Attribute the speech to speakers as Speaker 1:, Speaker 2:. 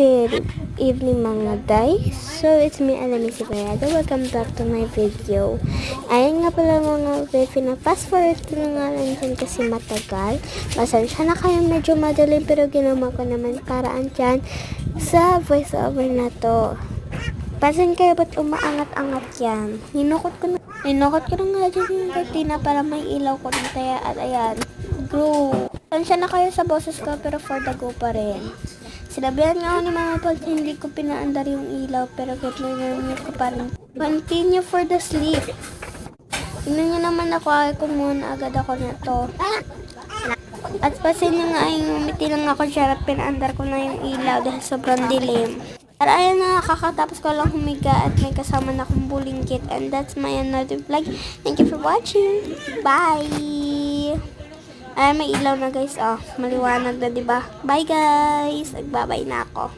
Speaker 1: Good evening mga guys. So it's me, Alami si Bayado. Welcome back to my video. Ayun nga pala mga guys, fast forward ko na nga lang dyan kasi matagal. Pasensya na kayo, medyo madaling pero ginawa ko naman paraan dyan sa voiceover na to. Pasin kayo ba't umaangat-angat yan? Ninukot ko na nga dyan yung cortina para may ilaw ko ng taya at ayan. Grow. Pasensya na kayo sa boses ko pero for the go pa rin. Sinabihan nga ako ni Mama Paul hindi ko pinaandar yung ilaw pero narinig ko pa rin. Continue for the sleep. Tingnan niyo naman ako, ay muna agad ako na to. At pasin nyo nga yung umiti lang ako siya at pinaandar ko na yung ilaw dahil sobrang dilim. Pero ayun na, kakatapos ko lang humiga at may kasama na akong bulingkit. And that's my another vlog. Thank you for watching. Bye! Ay, may ilaw na guys. Oh, maliwanag na, diba? Bye guys! Nagbabay na ako.